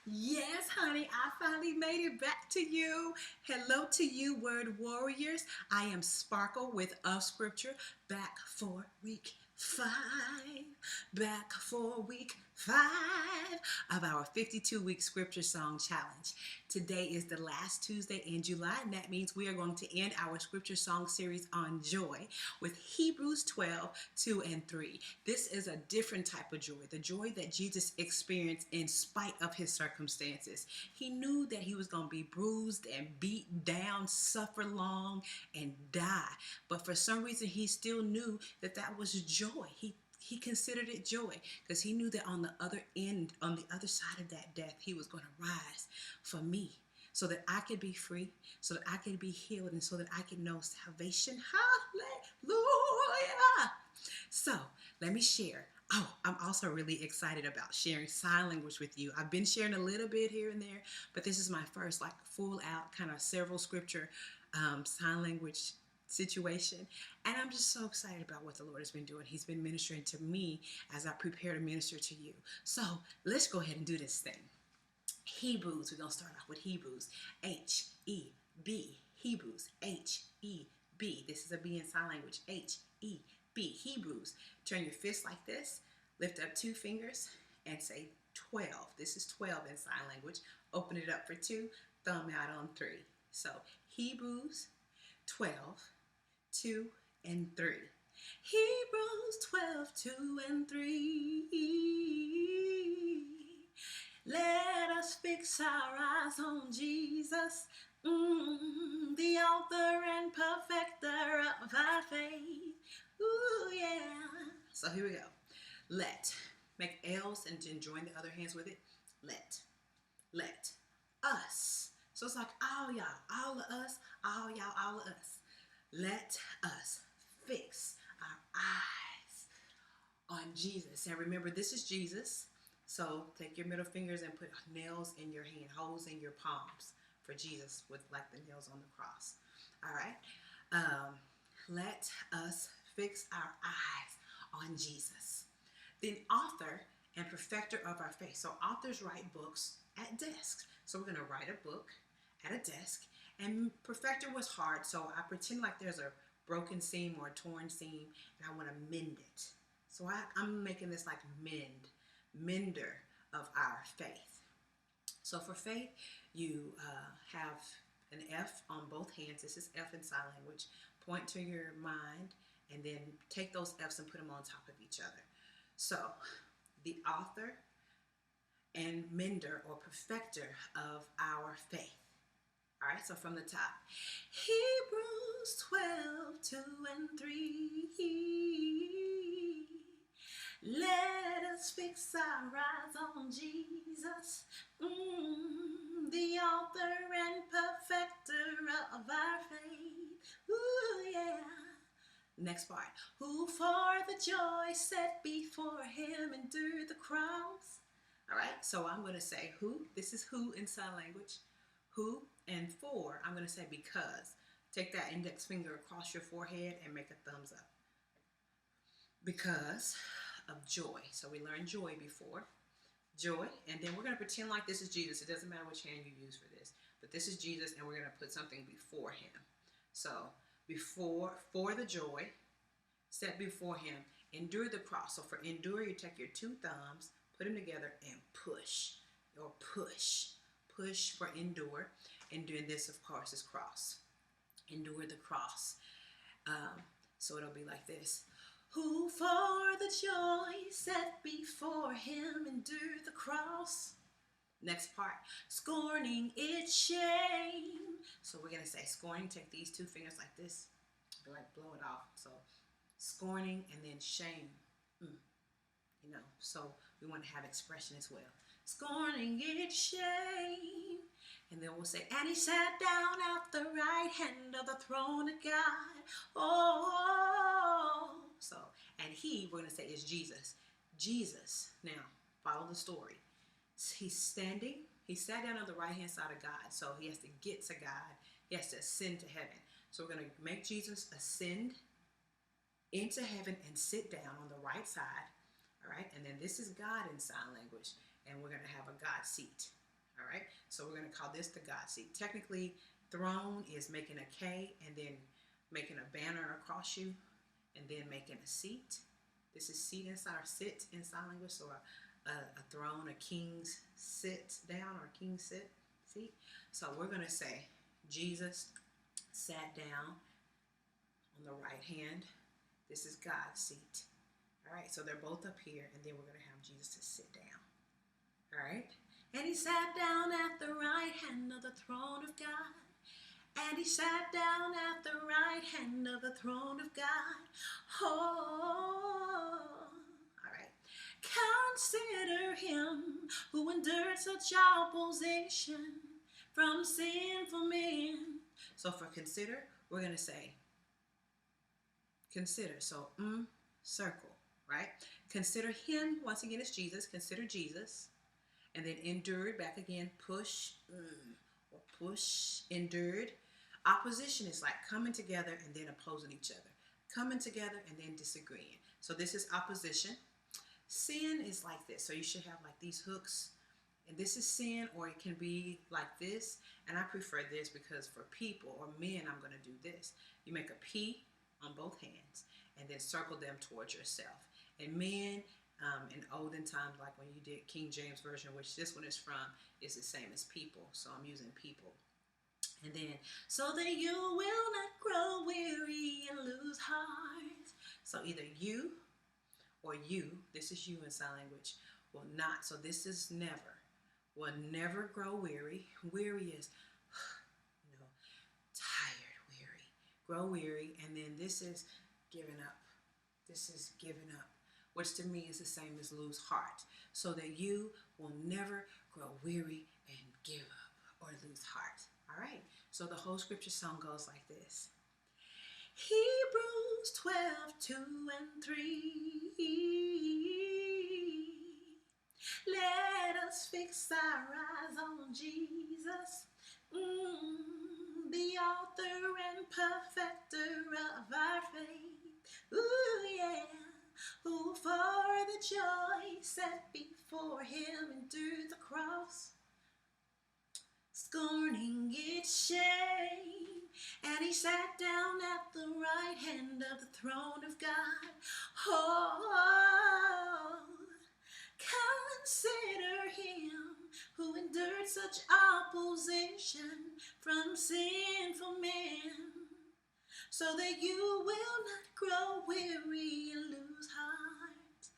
Yes, honey, I finally made it back to you. Hello to you, word warriors. I am Sparkle with a scripture back for week 5. Back for week 5 of our 52-week scripture song challenge. Today is the last Tuesday in July, and that means we are going to end our scripture song series on joy with Hebrews 12, 2 and 3. This is a different type of joy, the joy that Jesus experienced in spite of his circumstances. He knew that he was going to be bruised and beaten down, suffer long, and die. But for some reason, he still knew that that was joy. He considered it joy because he knew that on the other end, on the other side of that death, he was going to rise for me so that I could be free, so that I could be healed, and so that I could know salvation. Hallelujah. So let me share. Oh, I'm also really excited about sharing sign language with you. I've been sharing a little bit here and there, but this is my first like full out kind of several scripture sign language situation. And I'm just so excited about what the Lord has been doing. He's been ministering to me as I prepare to minister to you. So let's go ahead and do this thing. Hebrews, we're going to start off with Hebrews. H-E-B. Hebrews. H-E-B. This is a B in sign language. H-E-B. Hebrews. Turn your fist like this. Lift up 2 fingers and say 12. This is 12 in sign language. Open it up for 2. Thumb out on 3. So Hebrews 12, 2 and 3. Hebrews 12, 2 and 3. Let us fix our eyes on Jesus, the author and perfecter of our faith. Ooh, yeah. So here we go. Let. Make L's and then join the other hands with it. Let. Us. So it's like all y'all, all of us, all y'all, all of us. Let us fix our eyes on Jesus. And remember, this is Jesus. So take your middle fingers and put nails in your hand, holes in your palms for Jesus with like the nails on the cross. All right. Let us fix our eyes on Jesus. The author and perfecter of our faith. So authors write books at desks. So we're going to write a book at a desk. And perfecter was hard, so I pretend like there's a broken seam or a torn seam, and I want to mend it. So I'm making this like mender of our faith. So for faith, you have an F on both hands. This is F in sign language. Point to your mind, and then take those F's and put them on top of each other. So the author and mender or perfecter of our faith. All right, so from the top, Hebrews 12, 2 and 3. Let us fix our eyes on Jesus, the author and perfecter of our faith. Ooh, yeah. Next part. Who for the joy set before him endured the cross. All right, so I'm going to say who. This is who in sign language. Who, and for, I'm going to say because. Take that index finger across your forehead and make a thumbs up. Because of joy. So we learned joy before. Joy, and then we're going to pretend like this is Jesus. It doesn't matter which hand you use for this, but this is Jesus, and we're going to put something before him. So for the joy set before him, endure the cross. So for endure, you take your 2 thumbs, put them together, and push. Or push. Push for endure. And doing this, of course, is cross. Endure the cross. So it'll be like this. Who for the joy set before him endured the cross. Next part. Scorning its shame. So we're going to say scorning. Take these 2 fingers like this. Like blow it off. So scorning and then shame. So we want to have expression as well. Scorning its shame. And then we'll say, and he sat down at the right hand of the throne of God. Oh. So, and he, we're going to say, is Jesus. Jesus. Now, follow the story. He's standing. He sat down on the right hand side of God. So he has to get to God. He has to ascend to heaven. So we're going to make Jesus ascend into heaven and sit down on the right side. All right. And then this is God in sign language. And we're going to have a God seat. All right, so we're going to call this the God seat. Technically, throne is making a K and then making a banner across you and then making a seat. This is seat inside or sit in sign language. So a throne, a king's sit down or king sit seat. So we're going to say Jesus sat down on the right hand. This is God's seat. All right, so they're both up here, and then we're going to have Jesus to sit down. All right, and he sat down at the right hand of the throne of God. And he sat down at the right hand of the throne of God. Oh, all right. Consider him who endured such opposition from sinful men. So for consider, we're going to say consider. So circle, right? Consider him, once again, it's Jesus. Consider Jesus. And then endured, back again, push, or push, endured. Opposition is like coming together and then opposing each other. Coming together and then disagreeing. So this is opposition. Sin is like this. So you should have like these hooks. And this is sin, or it can be like this. And I prefer this because for people or men, I'm going to do this. You make a P on both hands and then circle them towards yourself. And men, in olden times, like when you did King James Version, which this one is from, is the same as people. So I'm using people. And then, so that you will not grow weary and lose heart. So either you or you, this is you in sign language, will not. So this is never. Will never grow weary. Weary is, tired, weary. Grow weary. And then this is giving up. This is giving up, which to me is the same as lose heart. So that you will never grow weary and give up or lose heart. All right, so the whole scripture song goes like this. Hebrews 12:2 and 3. Let us fix our eyes on Jesus, the author and perfecter of our faith. Ooh, yeah. Who for the joy set before him endured the cross, scorning its shame, and he sat down at the right hand of the throne of God. Oh, consider him who endured such opposition from sinful men, so that you will not grow weary and lose heart.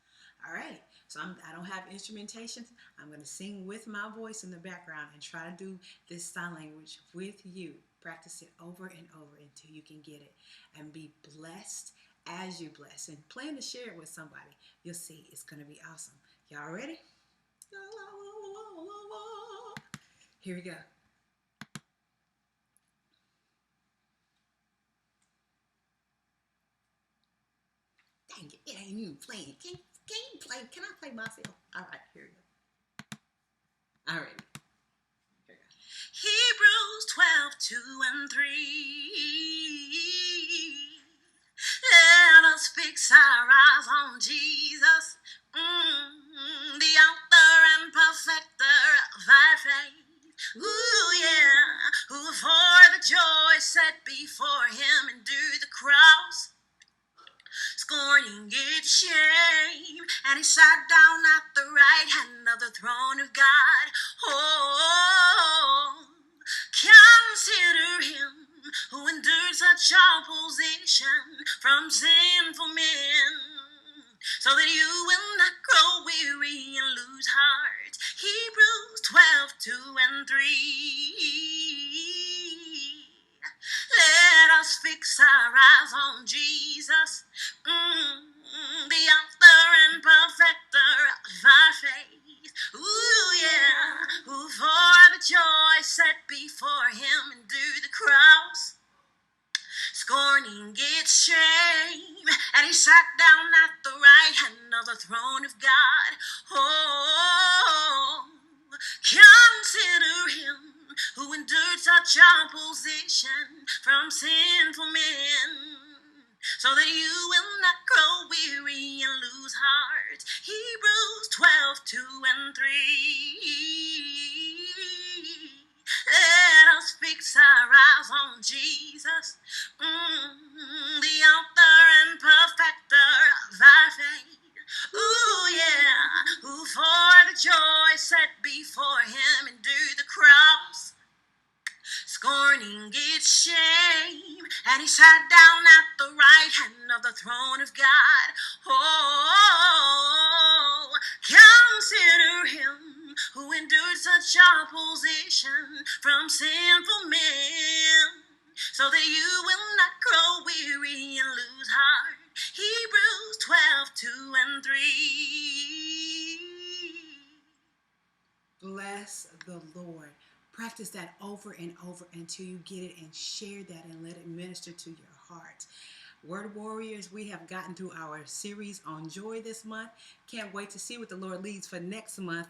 All right, so I don't have instrumentation. I'm going to sing with my voice in the background and try to do this sign language with you. Practice it over and over until you can get it. And be blessed as you bless. And plan to share it with somebody. You'll see it's going to be awesome. Y'all ready? Here we go. Dang it, it ain't even playing. Can you play? Can I play myself? All right, here we go. All right. Here we go. Hebrews 12:2 and 3. Let us fix our eyes on Jesus, the author and perfecter of our faith. Ooh, yeah, who for the joy set before him endured the cross, scorning its shame, and he sat down at the right hand of the throne of God. Oh, consider him who endured such opposition from sinful men, so that you will not grow weary and lose heart. Hebrews 12:2 and 3. Let us fix our eyes on Jesus, the author and perfecter of our faith. Ooh, yeah, who for the joy set before him endured the cross, scorning its shame, and he sat down at the right hand of the throne of God. Oh, consider him who endured such opposition from sinful men, so that you will not grow weary and lose heart. Hebrews 12:2 and 3. let us fix our eyes on Jesus, the author and perfecter of our faith. Ooh, yeah, who for the joy set before him endured the cross, scorning its shame, and he sat down at the right hand of the throne of God. Oh, consider him who endured such opposition from sinful men, so that you will not grow weary and lose heart. Hebrews 12:2-3. Bless the Lord. Practice that over and over until you get it, and share that and let it minister to your heart. Word Warriors, we have gotten through our series on joy this month. Can't wait to see what the Lord leads for next month.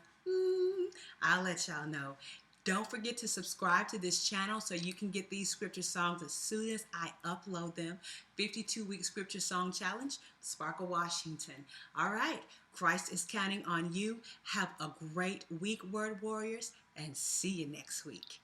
I'll let y'all know. Don't forget to subscribe to this channel so you can get these scripture songs as soon as I upload them. 52-week scripture song challenge, Sparkle, Washington. All right, Christ is counting on you. Have a great week, Word Warriors, and see you next week.